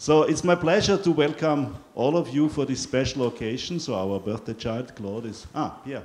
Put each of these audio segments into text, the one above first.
So it's my pleasure to welcome all of you for this special occasion. So our birthday child, Claude, is... yeah.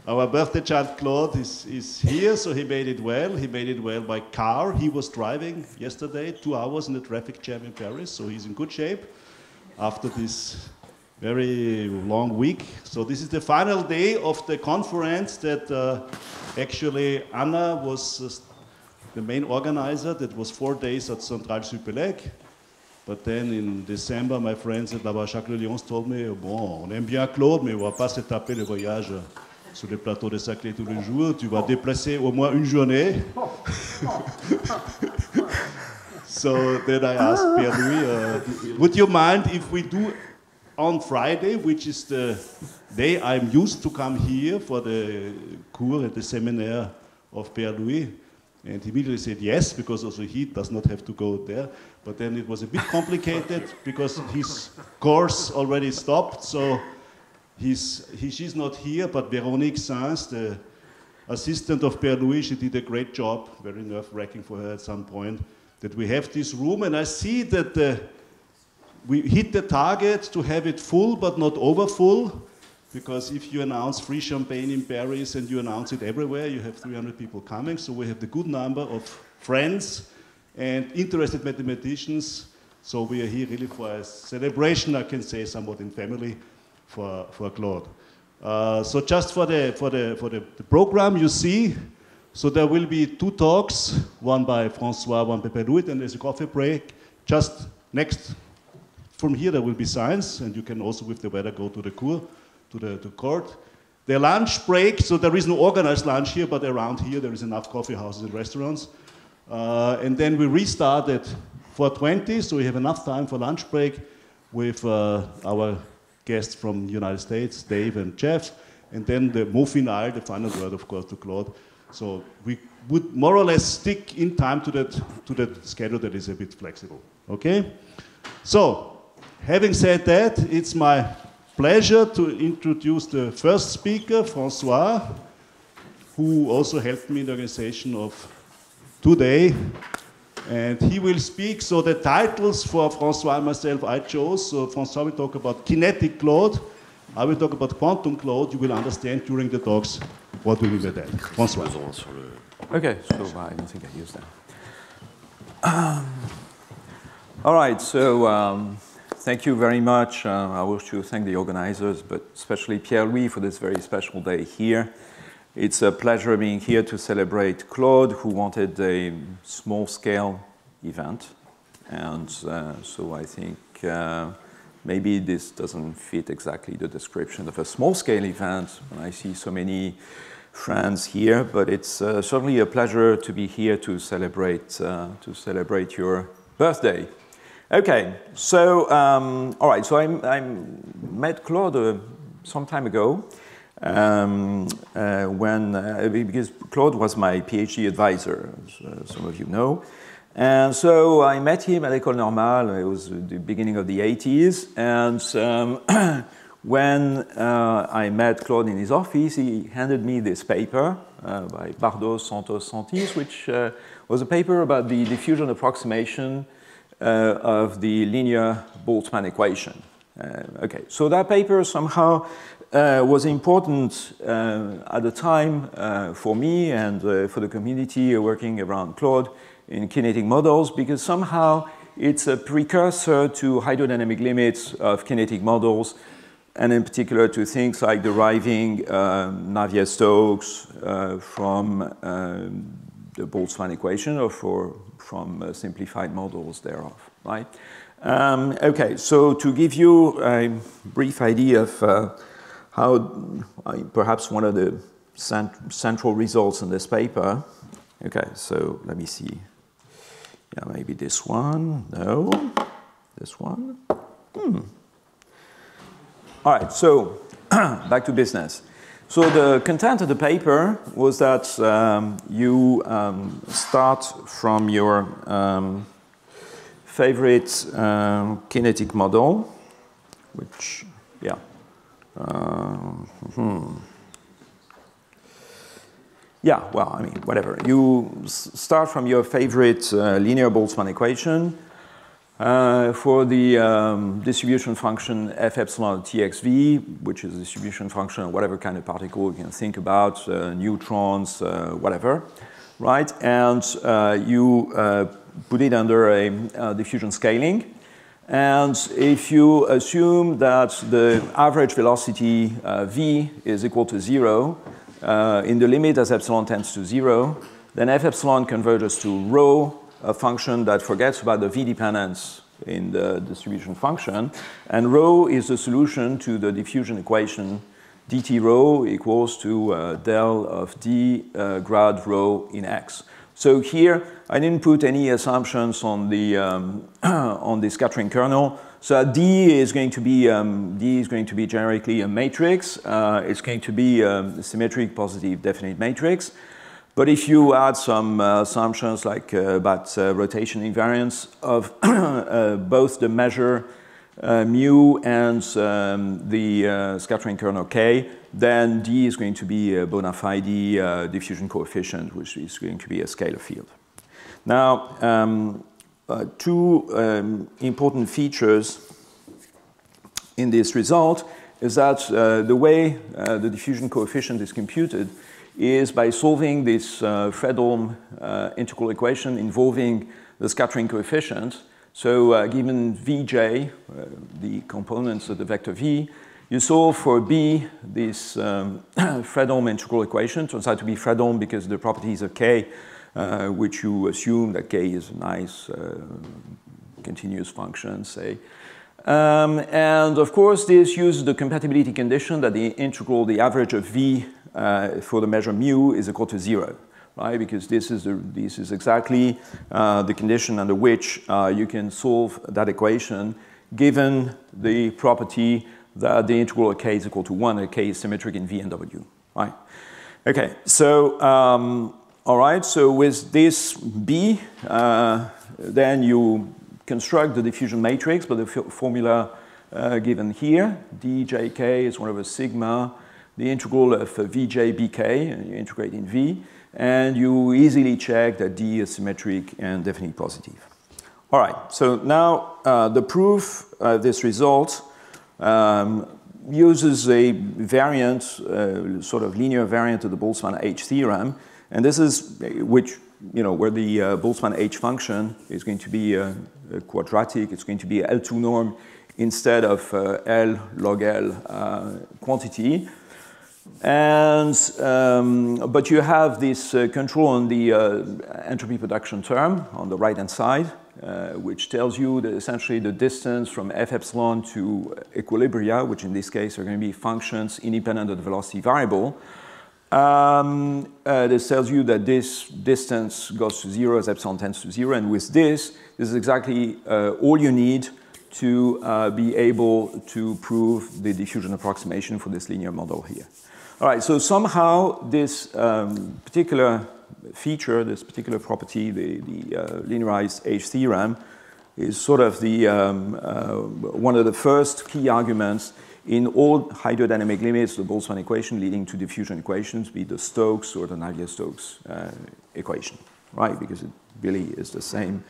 Our birthday child, Claude, is here, so he made it well. He made it well by car. He was driving yesterday 2 hours in the traffic jam in Paris, so he's in good shape after this very long week. So this is the final day of the conference that actually Anna was the main organizer. That was 4 days at Centrale Supélec. But then in December, my friends at là-bas, Jacques Lyons told me, bon, on aime bien Claude, mais on va pas se taper le voyage sur les plateaux de Saclay tous les jours. Tu vas déplacer au moins une journée. So then I asked Pierre-Louis, would you mind if we do on Friday, which is the day I'm used to come here for the cours and the seminar of Pierre-Louis? And he immediately said yes, because also he does not have to go there. But then it was a bit complicated because his course already stopped, so she's not here, but Véronique Sainz, the assistant of Pierre-Louis, she did a great job, very nerve-wracking for her at some point, that we have this room, and I see that we hit the target to have it full, but not over full, because if you announce free champagne in Paris and you announce it everywhere, you have 300 people coming, so we have the good number of friends and interested mathematicians, so we are here really for a celebration, I can say, somewhat in family, for Claude. So just for the program, you see, so there will be 2 talks, one by François, one by Pierre-Louis, and there's a coffee break. Just next, from here there will be science, and you can also, with the weather, go to the cours, to the court. The lunch break, so there is no organized lunch here, but around here there is enough coffee houses and restaurants. And then we restart at 4:20, so we have enough time for lunch break with our guests from the United States, Dave and Jeff, and then the mot final, the final word, of course, to Claude. So we would more or less stick in time to that schedule that is a bit flexible, okay? So, having said that, it's my pleasure to introduce the first speaker, François, who also helped me in the organization of today. And he will speak, so the titles for François and myself I chose. So François will talk about Kinetic Claude. I will talk about Quantum Claude. You will understand during the talks what we mean by that. François. Okay, so I don't think I used that. All right, so thank you very much. I wish to thank the organizers, but especially Pierre-Louis for this very special day here. It's a pleasure being here to celebrate Claude, who wanted a small-scale event. And so I think maybe this doesn't fit exactly the description of a small-scale event when I see so many friends here, but it's certainly a pleasure to be here to celebrate your birthday. Okay, so, all right, so I met Claude some time ago. Because Claude was my PhD advisor, as some of you know. And so I met him at École Normale. It was the beginning of the 80s. And when I met Claude in his office, he handed me this paper by Bardos, Santos, Santis, which was a paper about the diffusion approximation of the linear Boltzmann equation. Okay, so that paper somehow was important at the time for me and for the community working around Claude in kinetic models, because somehow it's a precursor to hydrodynamic limits of kinetic models, and in particular to things like deriving Navier-Stokes from the Boltzmann equation or from simplified models thereof, right? Okay, so to give you a brief idea of how perhaps one of the central results in this paper. Okay, so let me see. Yeah, maybe this one. No, this one. All right, so back to business. So the content of the paper was that you start from your favorite kinetic model, which, yeah. Yeah, well, I mean, whatever. You start from your favorite linear Boltzmann equation for the distribution function f epsilon txv, which is a distribution function of whatever kind of particle you can think about, neutrons, whatever, right? And you put it under a diffusion scaling. And if you assume that the average velocity v is equal to 0, in the limit as epsilon tends to 0, then f epsilon converges to rho, a function that forgets about the v dependence in the distribution function. And rho is the solution to the diffusion equation dt rho equals to del of d grad rho in x. So here, I didn't put any assumptions on the scattering kernel. So D is going to be generically a matrix. It's going to be a symmetric positive definite matrix. But if you add some assumptions like about rotation invariance of both the measure mu and the scattering kernel k, then D is going to be a bona fide diffusion coefficient, which is going to be a scalar field. Now, two important features in this result is that the way the diffusion coefficient is computed is by solving this Fredholm integral equation involving the scattering coefficient. So given Vj, the components of the vector v, you solve for b this Fredholm integral equation. Turns out to be Fredholm because the properties of k, which you assume that k is a nice continuous function, say. And of course, this uses the compatibility condition that the integral, the average of v for the measure mu is equal to 0. Right, because this is exactly the condition under which you can solve that equation given the property that the integral of k is equal to 1 and k is symmetric in v and w. Right? Okay, so all right, so with this b, then you construct the diffusion matrix by the formula given here. djk is 1 over sigma, the integral of vj bk, and you integrate in v. And you easily check that D is symmetric and definitely positive. All right, so now the proof of this result uses a variant, sort of linear variant of the Boltzmann H theorem. And this is which, you know, where the Boltzmann H function is going to be a quadratic, it's going to be a L2 norm instead of L log L quantity. And, but you have this control on the entropy production term on the right-hand side, which tells you that essentially the distance from f epsilon to equilibria, which in this case are going to be functions independent of the velocity variable. This tells you that this distance goes to 0 as epsilon tends to 0. And with this is exactly all you need to be able to prove the diffusion approximation for this linear model here. All right, so somehow this particular feature, this particular property, the linearized H theorem, is sort of the one of the first key arguments in all hydrodynamic limits of the Boltzmann equation leading to diffusion equations, be it the Stokes or the Navier-Stokes equation, right? Because it really is the same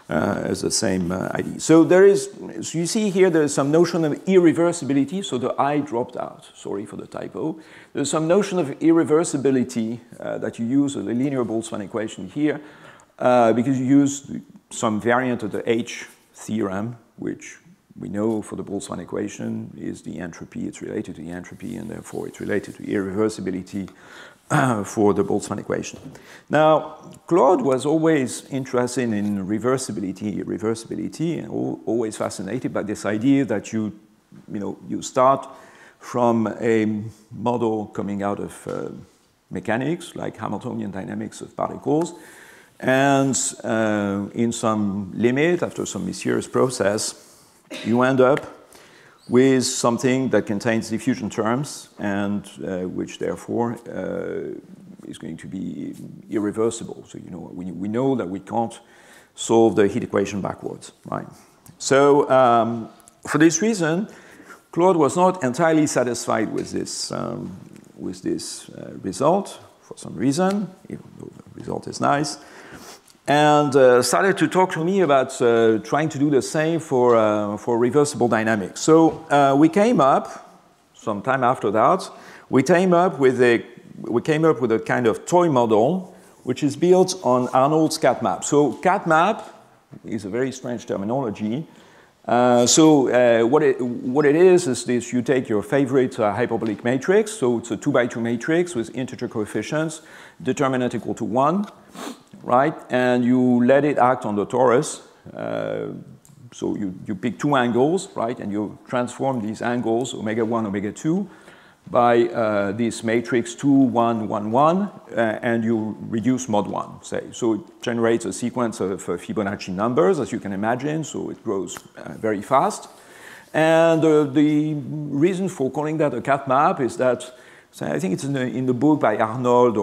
as the same idea. So there is, so you see here, there is some notion of irreversibility. So the I dropped out. Sorry for the typo. There's some notion of irreversibility that you use of the linear Boltzmann equation here because you use some variant of the H theorem, which we know for the Boltzmann equation is the entropy. It's related to the entropy, and therefore it's related to irreversibility for the Boltzmann equation. Now, Claude was always interested in reversibility, and always fascinated by this idea that you start from a model coming out of mechanics, like Hamiltonian dynamics of particles, and in some limit, after some mysterious process, you end up with something that contains diffusion terms and which therefore is going to be irreversible. So we know that we can't solve the heat equation backwards, right? So for this reason, Claude was not entirely satisfied with this result for some reason, even though the result is nice, and started to talk to me about trying to do the same for reversible dynamics. So we came up, some time after that, we came up with a kind of toy model which is built on Arnold's cat map. So cat map is a very strange terminology. What it is this: you take your favorite hyperbolic matrix, so it's a 2x2 matrix with integer coefficients, determinant equal to 1, right? And you let it act on the torus. So you pick two angles, right? And you transform these angles, omega 1, omega 2, by this matrix 2, 1, 1, 1, and you reduce mod 1, say. So it generates a sequence of Fibonacci numbers, as you can imagine, so it grows very fast. And the reason for calling that a cat map is that, so I think it's in the book by Arnold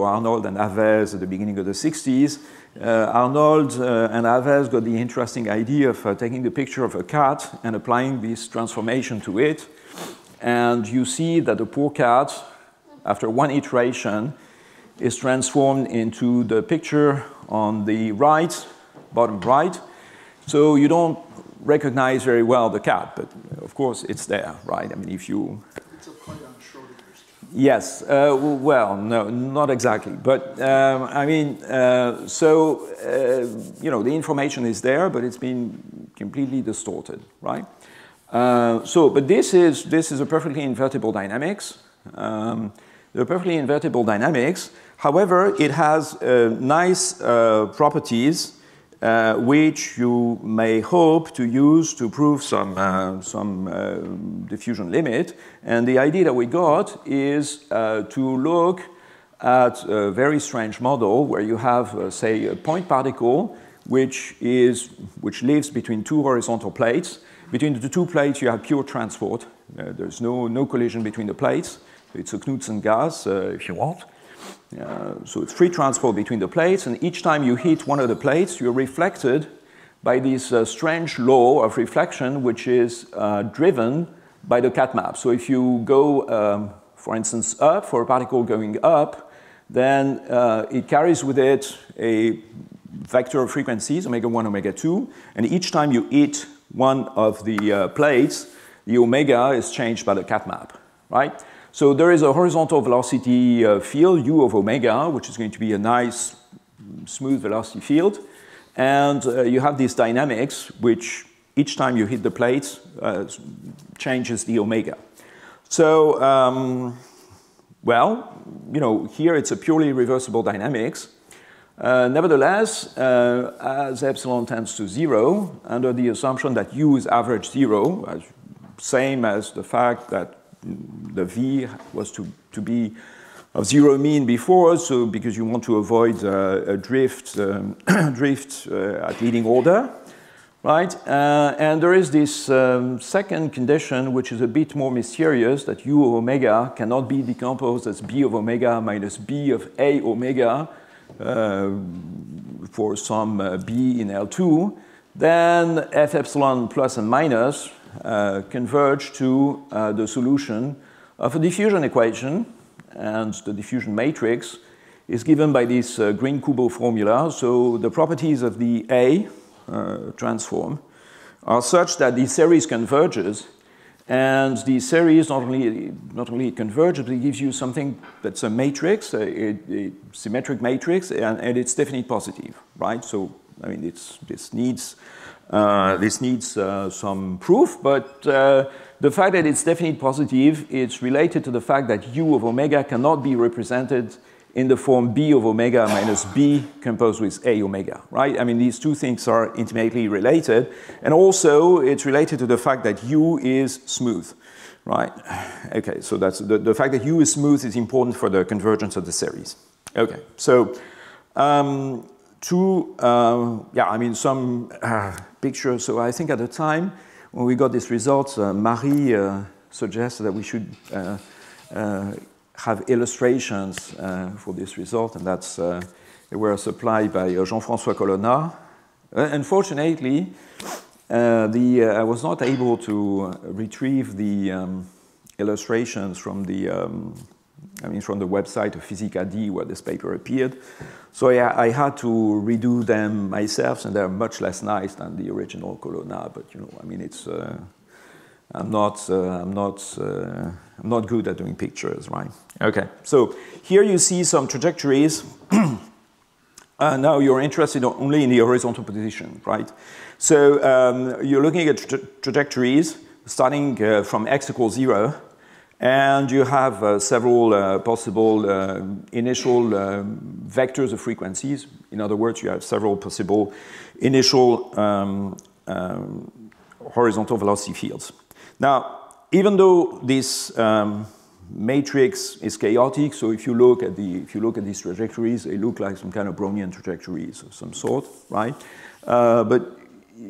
and Havez at the beginning of the 60s. Arnold and Havez got the interesting idea of taking the picture of a cat and applying this transformation to it. And you see that the poor cat, after one iteration, is transformed into the picture on the right, bottom right. So you don't recognize very well the cat, but of course it's there, right? I mean, if you... It's a play on Schrodinger's. Yes, well, no, not exactly. But, I mean, you know, the information is there, but it's been completely distorted, right? But this is a perfectly invertible dynamics. The perfectly invertible dynamics, however, it has nice properties which you may hope to use to prove some diffusion limit. And the idea that we got is to look at a very strange model where you have, say, a point particle which lives between two horizontal plates. Between the two plates, you have pure transport. There's no collision between the plates. It's a Knudsen gas, if you want. So it's free transport between the plates, and each time you hit one of the plates, you're reflected by this strange law of reflection, which is driven by the cat map. So if you go, for instance, up, for a particle going up, then it carries with it a vector of frequencies, omega 1, omega 2, and each time you hit one of the plates, the omega is changed by the cat map, right? So there is a horizontal velocity field, u of omega, which is going to be a nice, smooth velocity field. And you have these dynamics, which each time you hit the plates, changes the omega. So, well, you know, here it's a purely reversible dynamics. Nevertheless, as epsilon tends to 0, under the assumption that u is average 0, same as the fact that the v was to be of 0 mean before, so because you want to avoid a drift, at leading order, right? And there is this second condition, which is a bit more mysterious, that u of omega cannot be decomposed as b of omega minus b of a omega, for some b in L2, then f epsilon plus and minus converge to the solution of a diffusion equation, and the diffusion matrix is given by this Green-Kubo formula. So the properties of the A transform are such that the series converges, and the series not only converges, but it gives you something that's a matrix, a symmetric matrix, and it's definitely positive, right? So, I mean, this needs some proof, but the fact that it's definitely positive, it's related to the fact that u of omega cannot be represented in the form b of omega minus b composed with a omega, right? I mean, these two things are intimately related. And also, it's related to the fact that u is smooth, right? Okay, so that's the fact that u is smooth is important for the convergence of the series. Okay, so yeah, I mean, some pictures. So I think at the time when we got this result, Marie suggested that we should have illustrations for this result, and that's they were supplied by Jean-François Colonna. Unfortunately, I was not able to retrieve the illustrations from the I mean, from the website of Physica D where this paper appeared. So I had to redo them myself, and they're much less nice than the original Colonna. But you know, I mean, it's I'm not good at doing pictures, right? Okay. So here you see some trajectories. Now you're interested only in the horizontal position, right? So you're looking at trajectories starting from x equals 0, and you have several possible initial vectors of frequencies. In other words, you have several possible initial horizontal velocity fields. Now, even though this matrix is chaotic, so if you look at these trajectories, they look like some kind of Brownian trajectories of some sort, right? But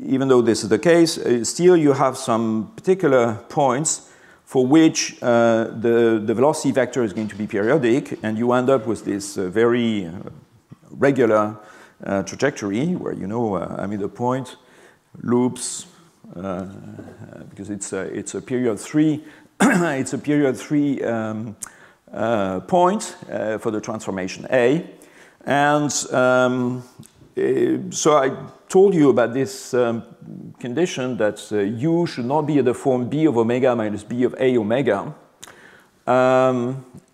even though this is the case, still you have some particular points for which the velocity vector is going to be periodic, and you end up with this very regular trajectory where, you know, I mean, the point loops because it's a period 3. It's a period 3 point for the transformation A. And so I told you about this condition that U should not be of the form B of omega minus B of A omega.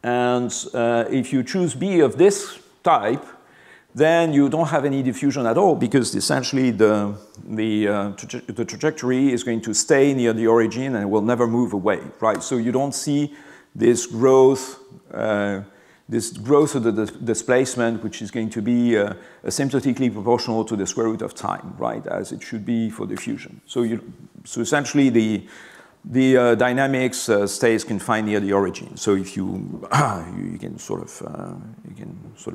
If you choose B of this type, then you don't have any diffusion at all, because essentially the trajectory is going to stay near the origin and will never move away, right? So you don't see this growth of the displacement, which is going to be asymptotically proportional to the square root of time, right, as it should be for diffusion. So essentially the dynamics stays confined near the origin. So if you can sort of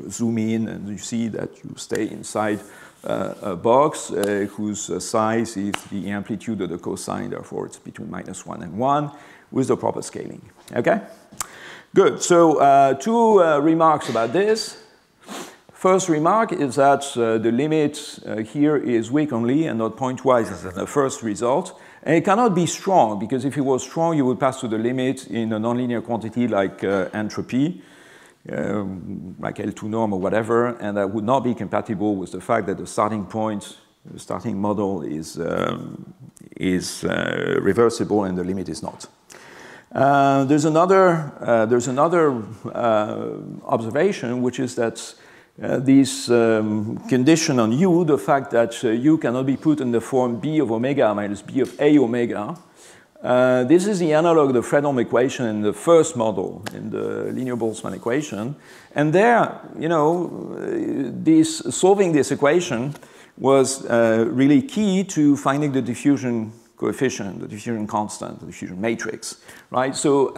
zoom in, and you see that you stay inside a box whose size is the amplitude of the cosine. Therefore, it's between -1 and 1 with the proper scaling. Okay, good. So two remarks about this. First remark is that the limit here is weak only and not pointwise as in the first result. And it cannot be strong, because if it was strong, you would pass to the limit in a nonlinear quantity like entropy, like L2 norm or whatever, and that would not be compatible with the fact that the starting point, the starting model is reversible and the limit is not. There's another observation, which is that this condition on U, the fact that U cannot be put in the form B of omega minus B of A omega, this is the analog of the Fredholm equation in the first model, in the linear Boltzmann equation. And there, you know, solving this equation was really key to finding the diffusion coefficient, the diffusion constant, the diffusion matrix, right? So,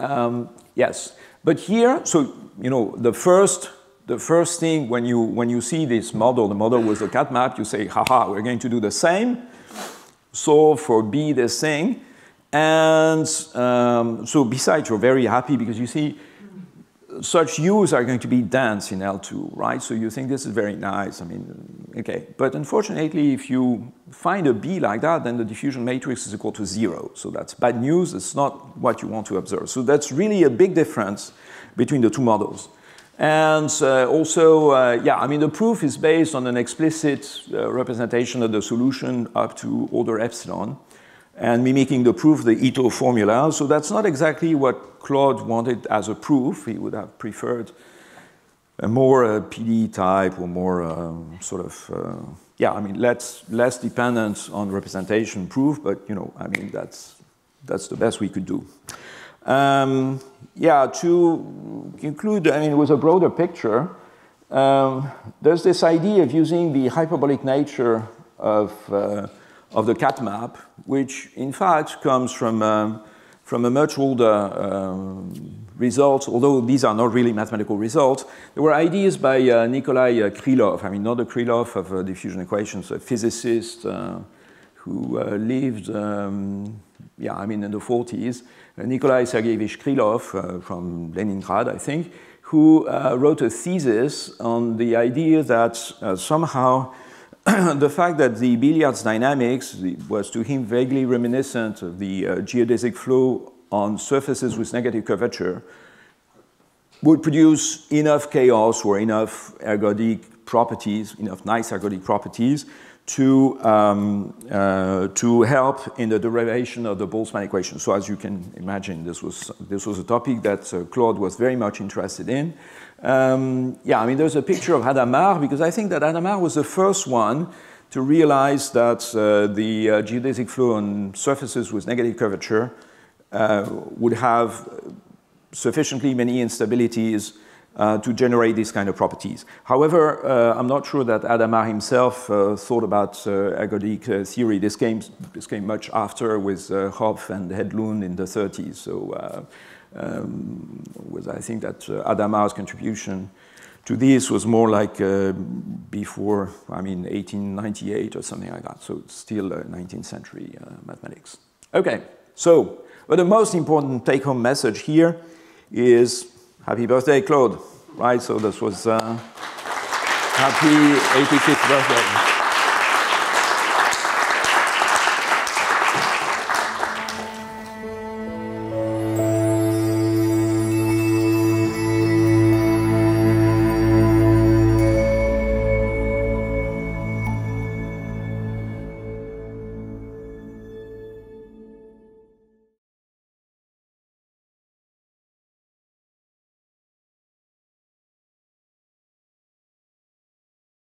yes. But here, so, you know, the first thing when you see this model, the model with the cat map, you say, haha, we're going to do the same, solve for B this thing. And so besides, you're very happy because you see such U's are going to be dense in L2, right? So you think this is very nice. I mean, okay. But unfortunately, if you find a B like that, then the diffusion matrix is equal to 0. So that's bad news. It's not what you want to observe. So that's really a big difference between the two models. And also, yeah, I mean, the proof is based on an explicit representation of the solution up to order epsilon, and mimicking the proof, the Ito formula. So that's not exactly what Claude wanted as a proof. He would have preferred a more PD type, or more sort of, yeah, I mean, less dependent on representation proof, but, you know, I mean, that's the best we could do. Yeah, to conclude, I mean, with a broader picture, there's this idea of using the hyperbolic nature of the cat map, which in fact comes from a much older result, although these are not really mathematical results. There were ideas by Nikolai Krylov, I mean, not the Krylov of diffusion equations, a physicist who lived, yeah, I mean, in the 40s, Nikolai Sergeyevich Krylov from Leningrad, I think, who wrote a thesis on the idea that somehow the fact that the billiards dynamics was to him vaguely reminiscent of the geodesic flow on surfaces with negative curvature would produce enough chaos or enough ergodic properties, enough nice ergodic properties to help in the derivation of the Boltzmann equation. So as you can imagine, this was a topic that Claude was very much interested in. Yeah, I mean, there's a picture of Hadamard, because I think that Hadamard was the first one to realize that the geodesic flow on surfaces with negative curvature would have sufficiently many instabilities to generate these kind of properties. However, I'm not sure that Hadamard himself thought about ergodic theory. This came much after with Hopf and Hedlund in the 30s. So I think that Hadamard's contribution to this was more like before, I mean, 1898 or something like that. So it's still 19th century mathematics. Okay, so but the most important take-home message here is happy birthday, Claude, right? So this was happy 85th birthday.